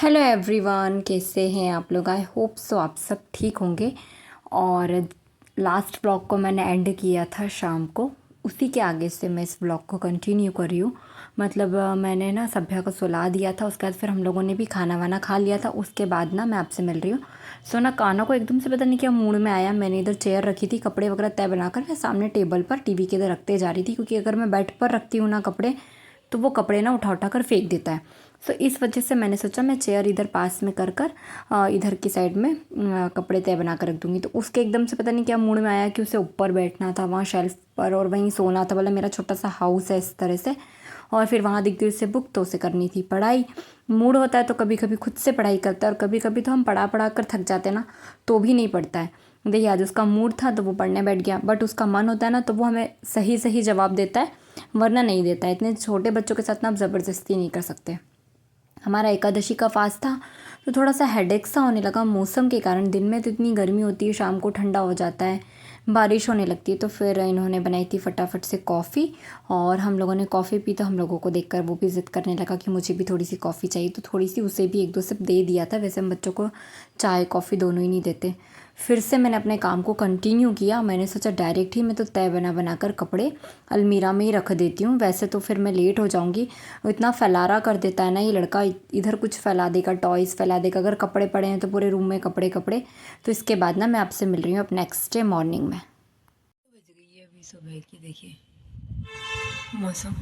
Hello everyone, कैसे हैं आप लोग। आई होप सो आप सब ठीक होंगे। और लास्ट ब्लॉग को मैंने एंड किया था शाम को, उसी के आगे से मैं इस ब्लॉग को कंटिन्यू कर रही हूँ। मतलब मैंने ना सभ्या को सुला दिया था, उसके बाद फिर हम लोगों ने भी खाना वाना खा लिया था। उसके बाद ना मैं आपसे मिल रही हूँ। सो ना काना को एकदम से पता नहीं क्या मूड में आया, मैंने इधर चेयर रखी थी कपड़े वगैरह तय बनाकर, मैं सामने टेबल पर टीवी के इधर रखते जा रही थी, क्योंकि अगर मैं बेड पर रखती हूँ ना कपड़े, तो वो कपड़े ना उठा उठा कर फेंक देता है। सो इस वजह से मैंने सोचा मैं चेयर इधर पास में कर कर इधर की साइड में कपड़े तय बना कर रख दूँगी। तो उसके एकदम से पता नहीं क्या मूड में आया कि उसे ऊपर बैठना था वहाँ शेल्फ पर और वहीं सोना था। बोला मेरा छोटा सा हाउस है इस तरह से, और फिर वहाँ दिखती उसे बुक, तो उसे करनी थी पढ़ाई। मूड होता है तो कभी कभी खुद से पढ़ाई करता है, और कभी कभी तो हम पढ़ा पढ़ा कर थक जाते हैं ना, तो भी नहीं पढ़ता है। देखिए आज उसका मूड था तो वो पढ़ने बैठ गया, बट उसका मन होता है ना तो वो हमें सही सही जवाब देता है, वरना नहीं देता है। इतने छोटे बच्चों के साथ ना आप ज़बरदस्ती नहीं कर सकते। हमारा एकादशी का फास्ट था, तो थोड़ा सा हेडेक सा होने लगा मौसम के कारण। दिन में तो इतनी गर्मी होती है, शाम को ठंडा हो जाता है, बारिश होने लगती है। तो फिर इन्होंने बनाई थी फटाफट से कॉफ़ी, और हम लोगों ने कॉफ़ी पी। तो हम लोगों को देखकर वो भी ज़िद करने लगा कि मुझे भी थोड़ी सी कॉफ़ी चाहिए, तो थोड़ी सी उसे भी एक दो सिप दे दिया था। वैसे हम बच्चों को चाय कॉफ़ी दोनों ही नहीं देते। फिर से मैंने अपने काम को कंटिन्यू किया। मैंने सोचा डायरेक्ट ही मैं तो तय बना बना कर कपड़े अलमीरा में ही रख देती हूँ, वैसे तो फिर मैं लेट हो जाऊँगी। इतना फैलारा कर देता है ना ये लड़का, इधर कुछ फैला देगा, टॉयज़ फैला देगा, अगर कपड़े पड़े हैं तो पूरे रूम में कपड़े कपड़े। तो इसके बाद ना मैं आपसे मिल रही हूँ अब नेक्स्ट डे मॉर्निंग में। बज गई है अभी सुबह की। देखिए मौसम,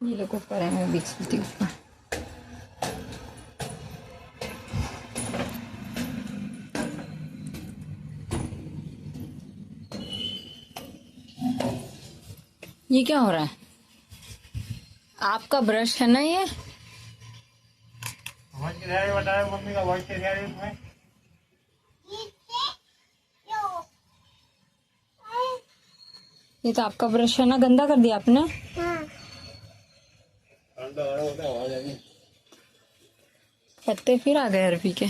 ये लोग ऊपर है, मैं भी चलती हूँ ऊपर। ये क्या हो रहा है? आपका ब्रश है ना ये? समझ के तैयारी बताया मम्मी का वॉइस की तैयारी उसमें। ये तो आपका ब्रश है ना, गंदा कर दिया आपने। पत्ते फिर आ गए अरबी के।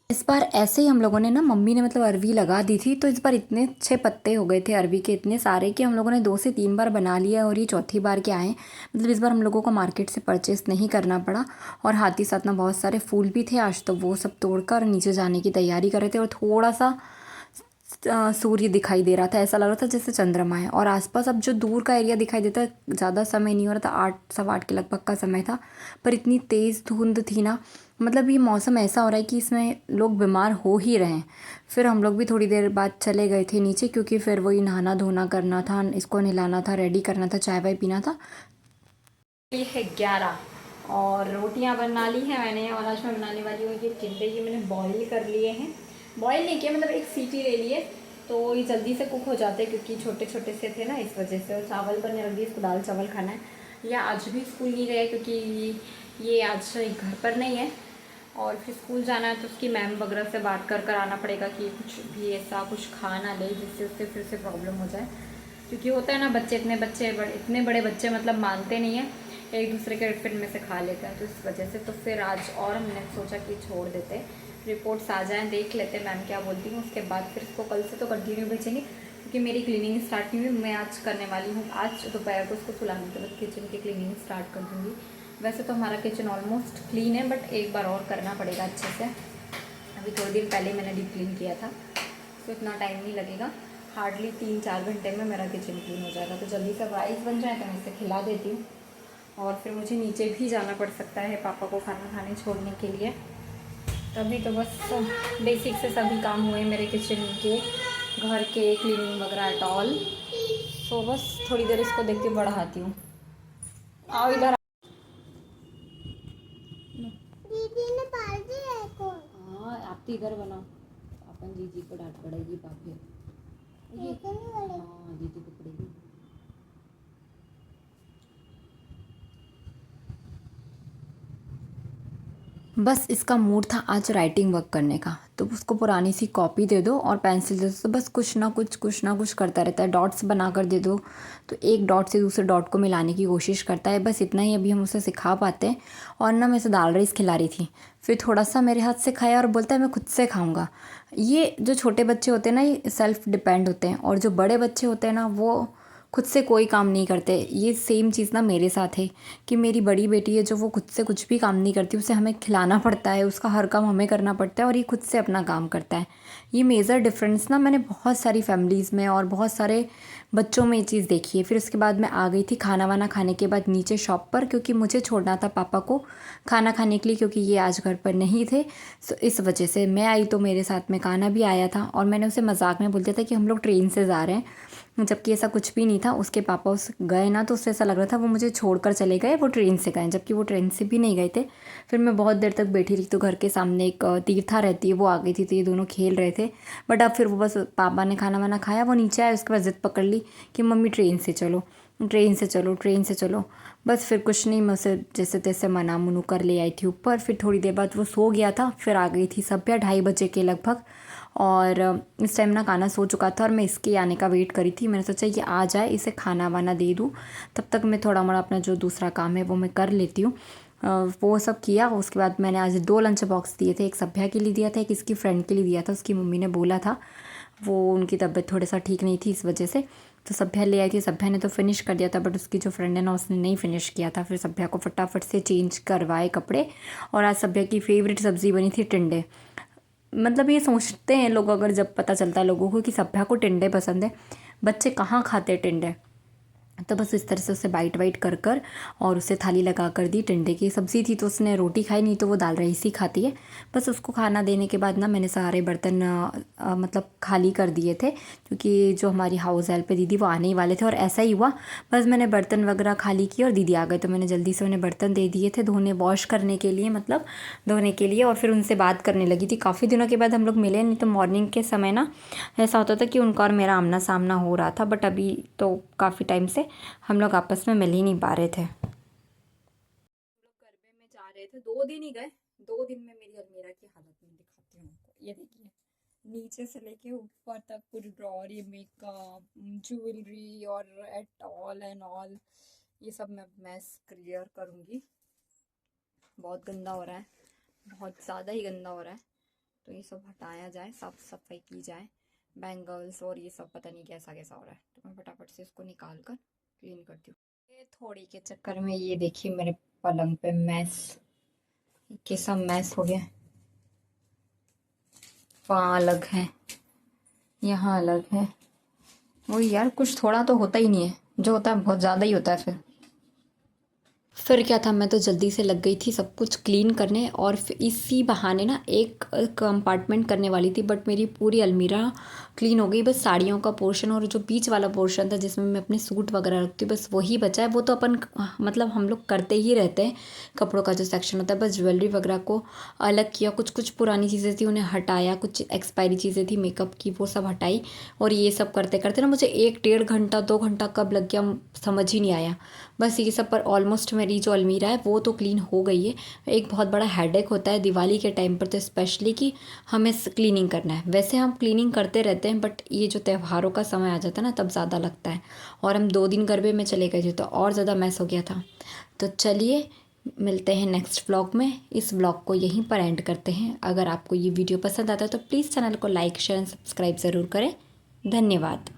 इस बार ऐसे ही हम लोगों ने ना, मम्मी ने मतलब अरवी लगा दी थी, तो इस बार इतने अच्छे पत्ते हो गए थे अरवी के, इतने सारे, कि हम लोगों ने 2 से 3 बार बना लिया, और ये चौथी बार के आए। मतलब इस बार हम लोगों को मार्केट से परचेस नहीं करना पड़ा। और हाथ ही साथ ना बहुत सारे फूल भी थे आज, तो वो सब तोड़कर नीचे जाने की तैयारी कर रहे थे। और थोड़ा सा सूर्य दिखाई दे रहा था, ऐसा लग रहा था जैसे चंद्रमा है। और आसपास अब जो दूर का एरिया दिखाई देता है, ज़्यादा समय नहीं हो रहा था, 8 सवा 8 के लगभग का समय था, पर इतनी तेज़ धुंध थी ना। मतलब ये मौसम ऐसा हो रहा है कि इसमें लोग बीमार हो ही रहे हैं। फिर हम लोग भी थोड़ी देर बाद चले गए थे नीचे, क्योंकि फिर वही नहाना धोना करना था, इसको नहलाना था, रेडी करना था, चाय वाय पीना था। ये है 11, और रोटियां बना ली हैं मैंने। और आज मैं बनाने वाली हूँ ये टिंडे, ये मैंने बॉईल कर लिए हैं। बॉईल नहीं किया, मतलब एक सीटी ले लिए, तो ये जल्दी से कुक हो जाते हैं, क्योंकि छोटे छोटे से थे ना, इस वजह से। और चावल बनने लगी, इसको दाल चावल खाना है। या आज भी स्कूल नहीं गया, क्योंकि ये आज घर पर नहीं है, और फिर स्कूल जाना है, तो उसकी मैम वगैरह से बात कर आना पड़ेगा कि कुछ भी ऐसा कुछ खा ना ले जिससे उससे फिर से प्रॉब्लम हो जाए। क्योंकि होता है ना, इतने बड़े बच्चे मतलब मानते नहीं हैं, एक दूसरे के टिफिन में से खा लेते हैं, तो इस वजह से। तो फिर आज और हमने सोचा कि छोड़ देते, रिपोर्ट्स आ जाएँ, देख लेते मैम क्या बोलती हूँ, उसके बाद फिर इसको कल से तो कंटिन्यू भेजेंगे, क्योंकि मेरी क्लीनिंग स्टार्ट नहीं हुई। मैं आज करने वाली हूँ, आज दोपहर को उसको सुलाने के बाद किचन की क्लीनिंग स्टार्ट कर दूँगी। वैसे तो हमारा किचन ऑलमोस्ट क्लीन है, बट एक बार और करना पड़ेगा अच्छे से। अभी थोड़े दिन पहले मैंने डीप क्लीन किया था, तो इतना टाइम नहीं लगेगा। हार्डली 3-4 घंटे में मेरा किचन क्लीन हो जाएगा। तो जल्दी से राइस बन जाए तो मैं इसे खिला देती हूँ, और फिर मुझे नीचे भी जाना पड़ सकता है पापा को खाना खाने छोड़ने के लिए। तभी तो बस बेसिक से सभी काम हुए मेरे किचन के, घर के, क्लीनिंग वगैरह एट ऑल। तो बस थोड़ी देर इसको देख के बढ़ाती हूँ। आओ इधर। दीदी ने पाल दिया है कौन? हाँ, आप तो इधर बनाओ, अपन जीजी को डांट पड़ेगी पापी। ये हाँ, दीदी को पड़ेगी। बस इसका मूड था आज राइटिंग वर्क करने का, तो उसको पुरानी सी कॉपी दे दो और पेंसिल दे दो, तो बस कुछ ना कुछ करता रहता है। डॉट्स बना कर दे दो तो एक डॉट से दूसरे डॉट को मिलाने की कोशिश करता है। बस इतना ही अभी हम उसे सिखा पाते हैं। और ना मैं उसे दाल राइस खिला रही थी, फिर थोड़ा सा मेरे हाथ से खाया और बोलता है मैं खुद से खाऊंगा। ये जो छोटे बच्चे होते हैं ना, ये सेल्फ डिपेंड होते हैं, और जो बड़े बच्चे होते हैं ना, वो खुद से कोई काम नहीं करते। ये सेम चीज़ ना मेरे साथ है कि मेरी बड़ी बेटी है जो वो खुद से कुछ भी काम नहीं करती, उसे हमें खिलाना पड़ता है, उसका हर काम हमें करना पड़ता है, और ये खुद से अपना काम करता है। ये मेजर डिफरेंस ना मैंने बहुत सारी फैमिलीज़ में और बहुत सारे बच्चों में ये चीज़ देखी है। फिर उसके बाद मैं आ गई थी खाना वाना खाने के बाद नीचे शॉप पर, क्योंकि मुझे छोड़ना था पापा को खाना खाने के लिए, क्योंकि ये आज घर पर नहीं थे। सो इस वजह से मैं आई, तो मेरे साथ में काना भी आया था, और मैंने उसे मजाक में बोल दिया था कि हम लोग ट्रेन से जा रहे हैं, जबकि ऐसा कुछ भी नहीं था। उसके पापा उस गए ना, तो उससे ऐसा लग रहा था वो मुझे छोड़कर चले गए, वो ट्रेन से गए, जबकि वो ट्रेन से भी नहीं गए थे। फिर मैं बहुत देर तक बैठी रही, तो घर के सामने एक तीर्था रहती है, वो आ गई थी, तो ये दोनों खेल रहे थे। बट अब फिर वो बस पापा ने खाना वाना खाया, वो नीचे आए, उसके बाद ज़िद पकड़ ली कि मम्मी ट्रेन से चलो, ट्रेन से चलो, ट्रेन से चलो। बस फिर कुछ नहीं, मैं उसे जैसे तैसे मना मुनू कर ले आई थी ऊपर। फिर थोड़ी देर बाद वो सो गया था। फिर आ गई थी सभ्या 2:30 बजे के लगभग, और इस टाइम ना काना सो चुका था और मैं इसके आने का वेट करी थी। मैंने सोचा ये आ जाए, इसे खाना वाना दे दूँ, तब तक मैं थोड़ा मोड़ा अपना जो दूसरा काम है वो मैं कर लेती हूँ। वो सब किया। उसके बाद मैंने आज 2 लंच बॉक्स दिए थे, एक सभ्या के लिए दिया था, एक इसकी फ्रेंड के लिए दिया था। उसकी मम्मी ने बोला था, वो उनकी तबीयत थोड़ा सा ठीक नहीं थी, इस वजह से। तो सभ्या ले आई थी, सभ्या ने तो फिनिश कर दिया था, बट उसकी जो फ्रेंड है ना, उसने नहीं फिनिश किया था। फिर सभ्या को फटाफट से चेंज करवाए कपड़े, और आज सभ्या की फेवरेट सब्ज़ी बनी थी टिंडे। मतलब ये सोचते हैं लोग, अगर जब पता चलता है लोगों को कि सभ्या को टिंडे पसंद है, बच्चे कहाँ खाते टिंडे। तो बस इस तरह से उसे बाइट वाइट कर कर और उसे थाली लगा कर दी। टिंडे की सब्ज़ी थी तो उसने रोटी खाई, नहीं तो वो दाल राइस ही खाती है। बस उसको खाना देने के बाद ना मैंने सारे बर्तन मतलब खाली कर दिए थे, क्योंकि जो हमारी हाउस हेल्प पे दीदी वो आने ही वाले थे, और ऐसा ही हुआ। बस मैंने बर्तन वगैरह खाली किए और दीदी आ गए, तो मैंने जल्दी से उन्हें बर्तन दे दिए थे धोने, वॉश करने के लिए, मतलब धोने के लिए। और फिर उनसे बात करने लगी थी। काफ़ी दिनों के बाद हम लोग मिले, नहीं तो मॉर्निंग के समय ना ऐसा होता था कि उनका और मेरा आमना सामना हो रहा था, बट अभी तो काफ़ी टाइम से हम लोग आपस में मिल ही नहीं पा रहे थे। हम लोग गरबे में जा रहे थे, 2 दिन ही गए। 2 दिन में मेरी अलमीरा की हालत नहीं दिखाती हूँ आपको। ये देखिए, नीचे से लेके ऊपर तक पूरी ड्रॉरी, मेकअप, ज्वेलरी और एट ऑल एंड ऑल, ये सब मैं मैस क्लियर करूँगी। बहुत गंदा हो रहा है, बहुत ज़्यादा ही गंदा हो रहा है, तो ये सब हटाया जाए, साफ सफाई की जाए। बैंगल्स और ये सब पता नहीं कैसा कैसा हो रहा है, तो मैं फटाफट से इसको निकाल कर क्लीन करती हूँ। ये थोड़ी के चक्कर में ये देखिए मेरे पलंग पे मैस, कैसा मैस हो गया। वहाँ अलग है, यहाँ अलग है। वही यार, कुछ थोड़ा तो होता ही नहीं है, जो होता है बहुत ज़्यादा ही होता है। फिर क्या था, मैं तो जल्दी से लग गई थी सब कुछ क्लीन करने, और फिर इसी बहाने ना एक कंपार्टमेंट करने वाली थी, बट मेरी पूरी अलमीरा क्लीन हो गई। बस साड़ियों का पोर्शन और जो बीच वाला पोर्शन था जिसमें मैं अपने सूट वगैरह रखती हूँ, बस वही बचा है। वो तो अपन मतलब हम लोग करते ही रहते हैं, कपड़ों का जो सेक्शन होता है। बस ज्वेलरी वगैरह को अलग किया, कुछ कुछ पुरानी चीज़ें थी उन्हें हटाया, कुछ एक्सपायरी चीज़ें थी मेकअप की वो सब हटाई। और ये सब करते करते ना मुझे 1 डेढ़ घंटा 2 घंटा कब लग गया समझ ही नहीं आया। बस ये सब पर ऑलमोस्ट मेरी जो अलमीरा है वो तो क्लीन हो गई है। एक बहुत बड़ा हेडेक होता है दिवाली के टाइम पर, तो स्पेशली कि हमें क्लीनिंग करना है। वैसे हम क्लीनिंग करते रहते हैं, बट ये जो त्योहारों का समय आ जाता है ना, तब ज़्यादा लगता है। और हम 2 दिन गरबे में चले गए थे, तो और ज़्यादा मैस हो गया था। तो चलिए मिलते हैं नेक्स्ट व्लॉग में। इस व्लॉग को यहीं पर एंड करते हैं। अगर आपको ये वीडियो पसंद आता है तो प्लीज़ चैनल को लाइक शेयर एंड सब्सक्राइब ज़रूर करें। धन्यवाद।